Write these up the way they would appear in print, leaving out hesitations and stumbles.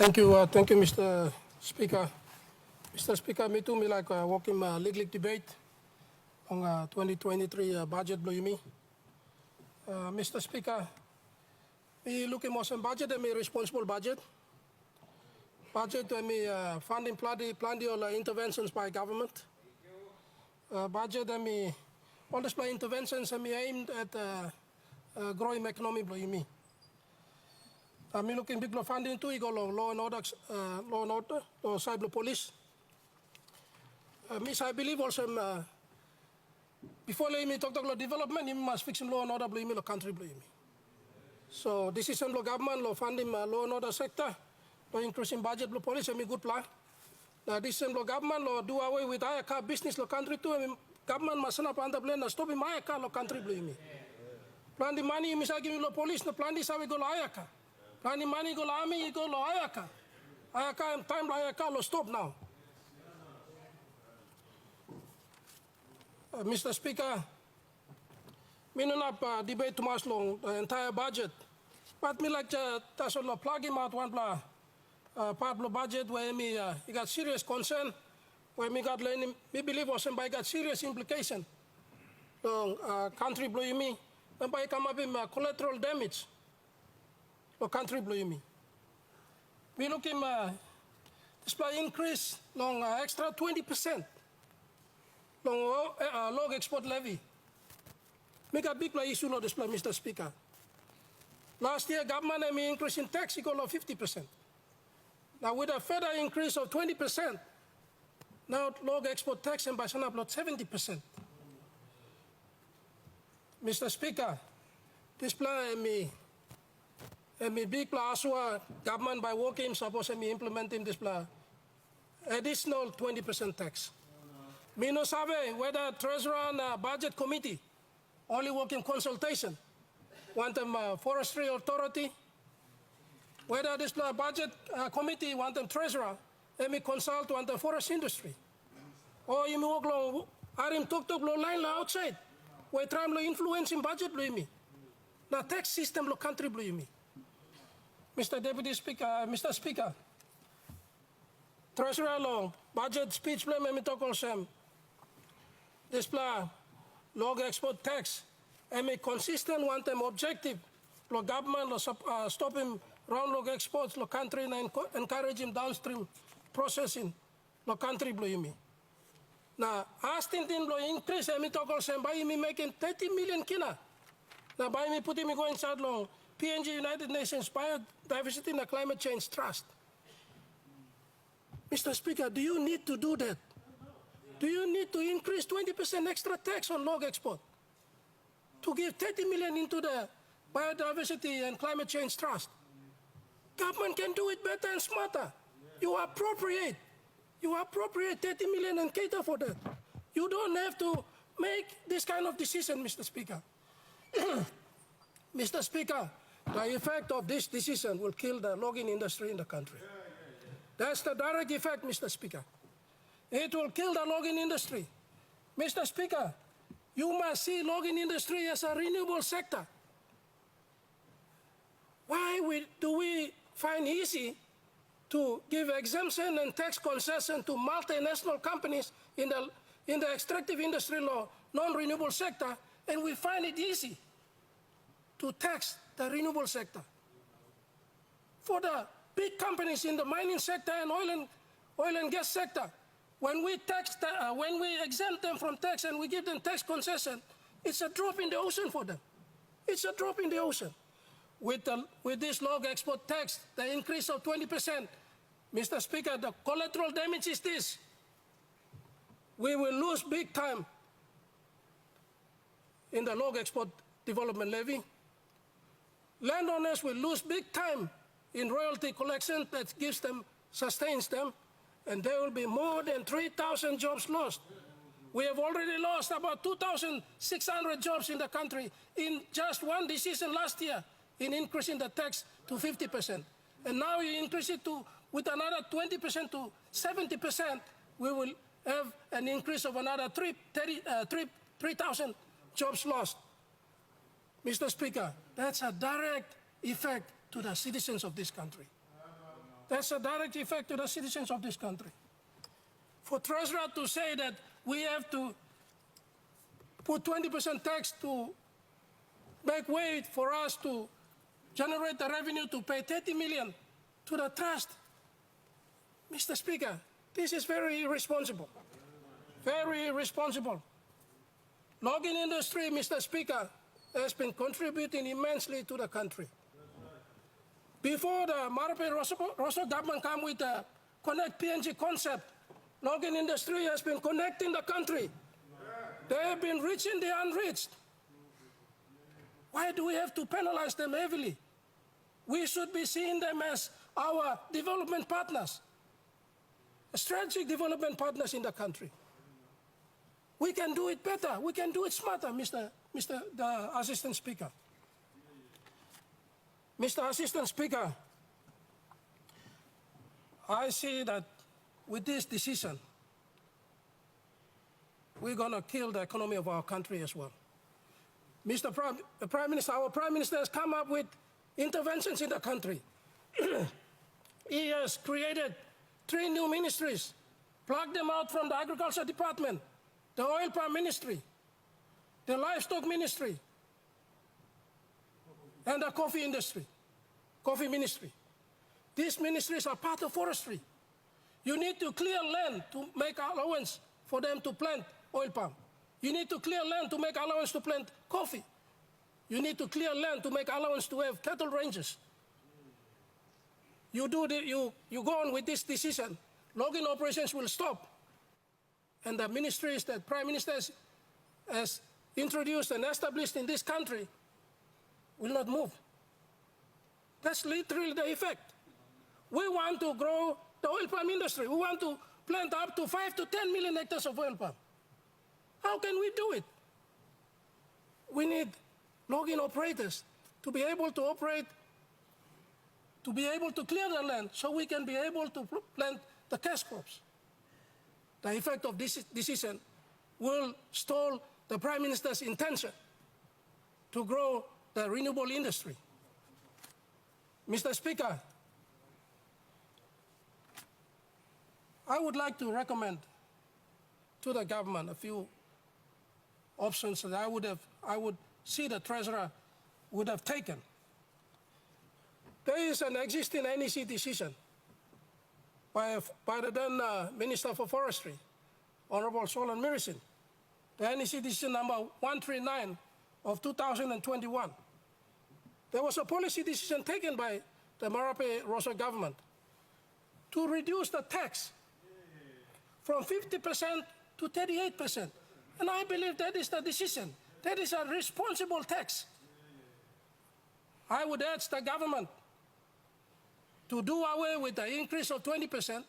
Thank you, Mr. Speaker. Mr. Speaker, me too, me like walking legal debate on 2023 budget blue me. Mr. Speaker, me looking more some budget and me responsible budget. Budget and me funding plenty of interventions by government. Budget and me all these interventions and me aimed at growing economy blue me. Me looking big funding too, go law and order, or cyber police. I believe also before me talk about development, you must fix law and order blame the country blame me. So this is some government law funding law and order sector, law increasing budget law police, and me good plan. Now this same law government law do away with IACA business law country too. I mean, government must not under blame stop in IACA law country blame me. Plan the money, me say give me law police, no plan this how we go IACA. Plan the money go army, you go law IACA. IACA time IACA law stop now. Mr. Speaker, me not debate too much long the entire budget, but me like that's all plug him out one part of the budget where me he got serious concern, where me got learning, me believe also by got serious implication. Country blue me, and by come up in collateral damage. The country blue me. We look him display increase long extra 20%. Log export levy. Make a big issue on display, Mr. Speaker. Last year, government increase in tax equal to 50%. Now with a further increase of 20%, now log export tax and by some upload 70%. Mr. Speaker, display me big plus government by working suppose me implementing this additional 20% tax. Me no sabe whether Treasurer and Budget Committee only working consultation, want them Forestry Authority, whether this Budget Committee want them Treasurer, and me consult want the forest industry. Or you work long, I'm talk line outside, where try to influence in budget blue me. Now tax system lo country blue me. Mr. Deputy Speaker, Mr. Speaker, Treasurer long, budget speech blame me talk also. This log export tax and make consistent one time objective. Lo government lo stop him round log exports lo country and encourage him downstream processing lo country blue me. Now asking him lo increase and me talk also by me making 30 million kina. Now by me putting me going inside long PNG United Nations Biodiversity and Climate Change Trust. Mr. Speaker, do you need to do that? Do you need to increase 20% extra tax on log export? To give 30 million into the Biodiversity and Climate Change Trust? Government can do it better and smarter. You appropriate 30 million and cater for that. You don't have to make this kind of decision, Mr. Speaker. Mr. Speaker, the effect of this decision will kill the logging industry in the country. That's the direct effect, Mr. Speaker. It will kill the logging industry. Mr. Speaker, you must see logging industry as a renewable sector. Why do we find easy to give exemption and tax concession to multinational companies in the extractive industry law, non-renewable sector, and we find it easy to tax the renewable sector? For the big companies in the mining sector and oil and gas sector, when we exempt them from tax and we give them tax concession, it's a drop in the ocean for them. It's a drop in the ocean. With this log export tax, the increase of 20%, Mr. Speaker, the collateral damage is this. We will lose big time in the log export development levy. Landowners will lose big time in royalty collection that sustains them, and there will be more than 3,000 jobs lost. We have already lost about 2,600 jobs in the country in just one decision last year in increasing the tax to 50%. And now you increase it with another 20% to 70%, we will have an increase of another 3,000 jobs lost. Mr. Speaker, that's a direct effect to the citizens of this country. That's a direct effect to the citizens of this country. For Treasurer to say that we have to put 20% tax to make way for us to generate the revenue to pay 30 million to the trust, Mr. Speaker, this is very irresponsible. Very irresponsible. Logging industry, Mr. Speaker, has been contributing immensely to the country. Before the Marape-Rosso government came with the Connect PNG concept, logging industry has been connecting the country. They have been reaching the unreached. Why do we have to penalize them heavily? We should be seeing them as our development partners, strategic development partners in the country. We can do it better. We can do it smarter, Mr. the Assistant Speaker. Mr. Assistant Speaker, I see that with this decision, we're going to kill the economy of our country as well. Mr. Prime Minister, our Prime Minister has come up with interventions in the country. He has created 3 new ministries, plucked them out from the Agriculture Department, the Oil Palm Ministry, the Livestock Ministry, and the Coffee Ministry. These ministries are part of forestry. You need to clear land to make allowance for them to plant oil palm. You need to clear land to make allowance to plant coffee. You need to clear land to make allowance to have cattle ranges. You go on with this decision, logging operations will stop. And the ministries that Prime Minister has introduced and established in this country will not move. That's literally the effect. We want to grow the oil palm industry. We want to plant up to 5 to 10 million hectares of oil palm. How can we do it? We need logging operators to be able to operate, to be able to clear the land so we can be able to plant the cash crops. The effect of this decision will stall the Prime Minister's intention to grow the renewable industry. Mr. Speaker, I would like to recommend to the government a few options that I would see the Treasurer would have taken. There is an existing NEC decision by the then Minister for Forestry, Honorable Solon Mirisin, the NEC decision number 139 of 2021. There was a policy decision taken by the Marape-Rosso government to reduce the tax from 50% to 38%. And I believe that is the decision. That is a responsible tax. I would urge the government to do away with the increase of 20%,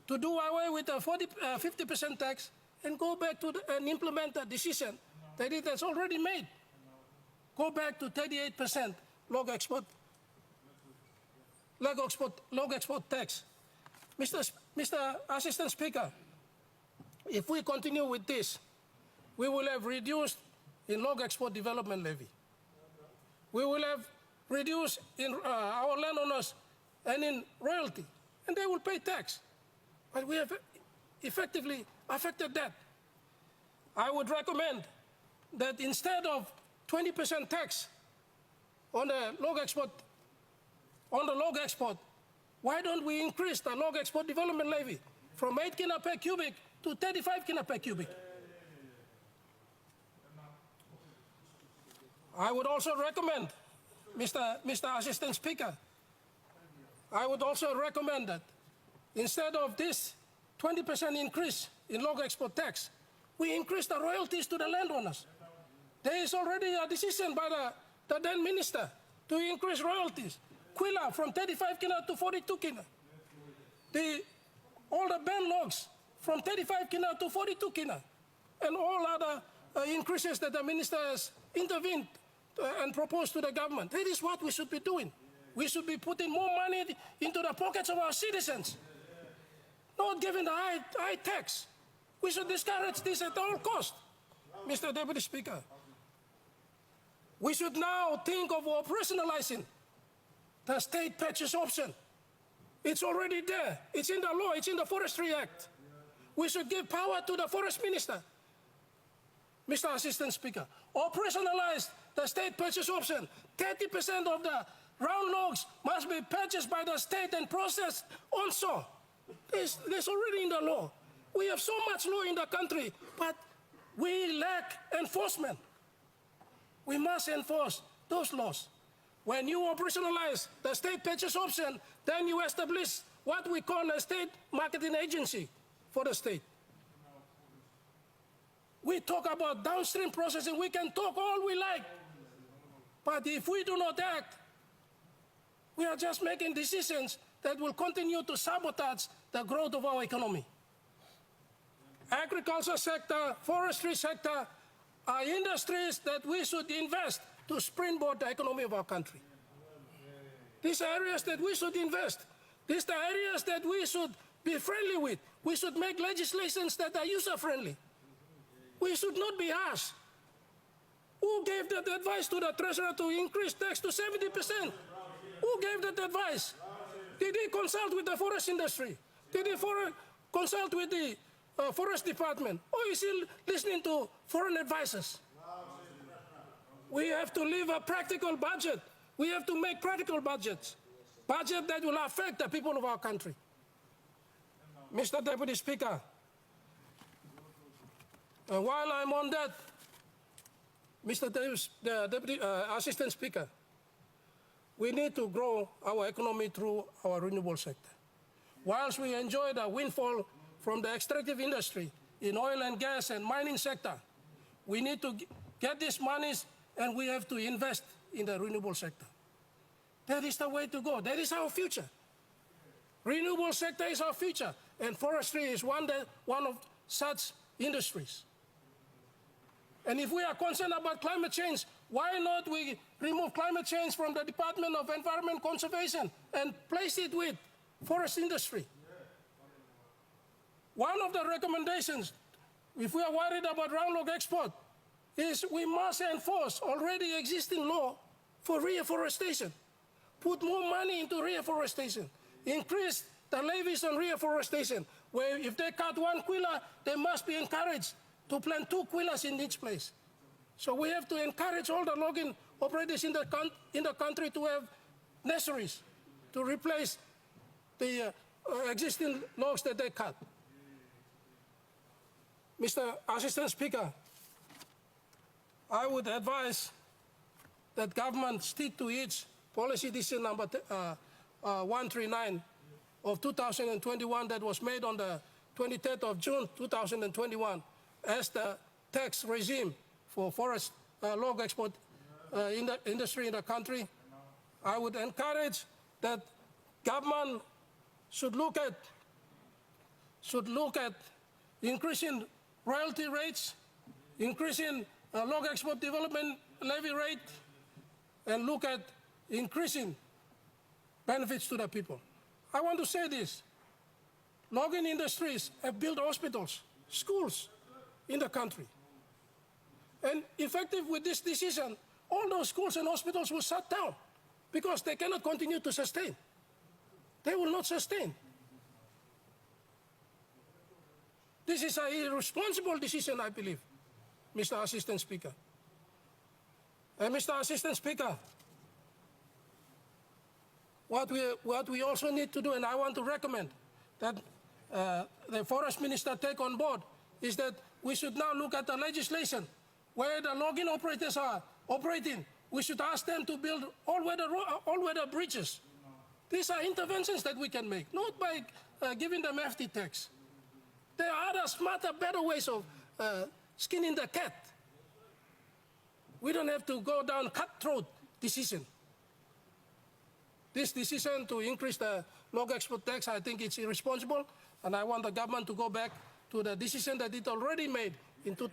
to do away with the 50% tax, and go back to and implement the decision that it has already made. Go back to 38% log export tax. Mr. Assistant Speaker, if we continue with this, we will have reduced in log export development levy. We will have reduced in our landowners and in royalty, and they will pay tax. But we have effectively affected that. I would recommend that instead of 20% tax on the log export, why don't we increase the log export development levy from 8 kina per cubic to 35 kina per cubic? I would also recommend, Mr. Assistant Speaker, I would also recommend that instead of this 20% increase in log export tax, we increase the royalties to the landowners. There is already a decision by the then minister to increase royalties. Quilla from 35 kina to 42 kina. All the ban logs from 35 kina to 42 kina. And all other increases that the minister has intervened and proposed to the government. That is what we should be doing. We should be putting more money into the pockets of our citizens, not giving the high tax. We should discourage this at all costs, Mr. Deputy Speaker. We should now think of operationalizing the state purchase option It's already there. It's in the law. It's in the Forestry Act. We should give power to the Forest Minister. Mr. Assistant Speaker, operationalize the state purchase option. 30% of the round logs must be purchased by the state and processed onshore. This already in the law. We have so much law in the country, but we lack enforcement. We must enforce those laws. When you operationalize the state purchase option, then you establish what we call a state marketing agency for the state. We talk about downstream processing. We can talk all we like. But if we do not act, we are just making decisions that will continue to sabotage the growth of our economy. Agriculture sector, forestry sector are industries that we should invest to springboard the economy of our country. These are areas that we should invest. These are areas that we should be friendly with. We should make legislations that are user-friendly. We should not be harsh. Who gave that advice to the treasurer to increase tax to 70%? Who gave that advice? Did he consult with the forest industry? Did he consult with the forest department? Or is he listening to foreign advisors? We have to leave a practical budget. We have to make practical budgets. Budget that will affect the people of our country. Mr. Deputy Speaker, while I'm on that, Mr. Deputy Assistant Speaker, we need to grow our economy through our renewable sector. Whilst we enjoy the windfall from the extractive industry in oil and gas and mining sector, we need to get these monies and we have to invest in the renewable sector. That is the way to go. That is our future. Renewable sector is our future, and forestry is one of such industries. And if we are concerned about climate change, why not we remove climate change from the Department of Environment Conservation and place it with forest industry? One of the recommendations, if we are worried about round log export, is we must enforce already existing law for reforestation. Put more money into reforestation. Increase the levies on reforestation, where if they cut 1 kwila, they must be encouraged to plant 2 kwilas in each place. So we have to encourage all the logging operators in the country to have nurseries to replace the existing logs that they cut. Mr. Assistant Speaker, I would advise that government stick to its policy decision number 139 of 2021 that was made on the 23rd of June 2021 as the tax regime for forest log export in the industry in the country. I would encourage that government should look at increasing royalty rates, increasing log export development levy rate, and look at increasing benefits to the people. I want to say this. Logging industries have built hospitals, schools in the country. And effective with this decision, all those schools and hospitals will shut down because they cannot continue to sustain. They will not sustain. This is an irresponsible decision, I believe, Mr. Assistant Speaker. And Mr. Assistant Speaker, what we also need to do, and I want to recommend that the Forest Minister take on board, is that we should now look at the legislation where the logging operators are operating. We should ask them to build all-weather bridges. These are interventions that we can make, not by giving them FT tax. There are other smarter, better ways of skinning the cat. We don't have to go down cutthroat decision. This decision to increase the log export tax, I think it's irresponsible, and I want the government to go back to the decision that it already made in June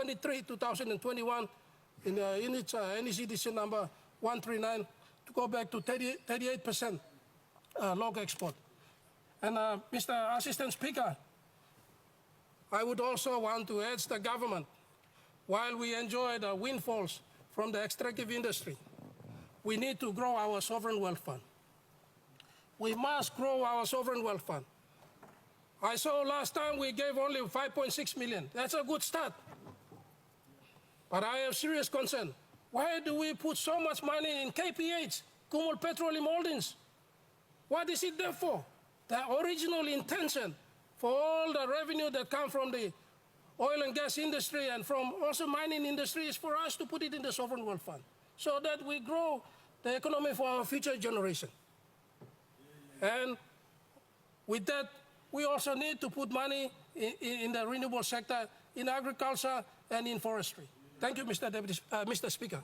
23, 2021, in its NEC decision number 139, to go back to 38% log export. And Mr. Assistant Speaker, I would also want to urge the government, while we enjoy the windfalls from the extractive industry, we need to grow our sovereign wealth fund. We must grow our sovereign wealth fund. I saw last time we gave only 5.6 million. That's a good start. But I have serious concern. Why do we put so much money in KPH, Kumul Petroleum Holdings? What is it there for? The original intention for all the revenue that come from the oil and gas industry and from also mining industry is for us to put it in the sovereign wealth fund so that we grow the economy for our future generation. And with that, we also need to put money in the renewable sector, in agriculture, and in forestry. Thank you, Mr. Speaker.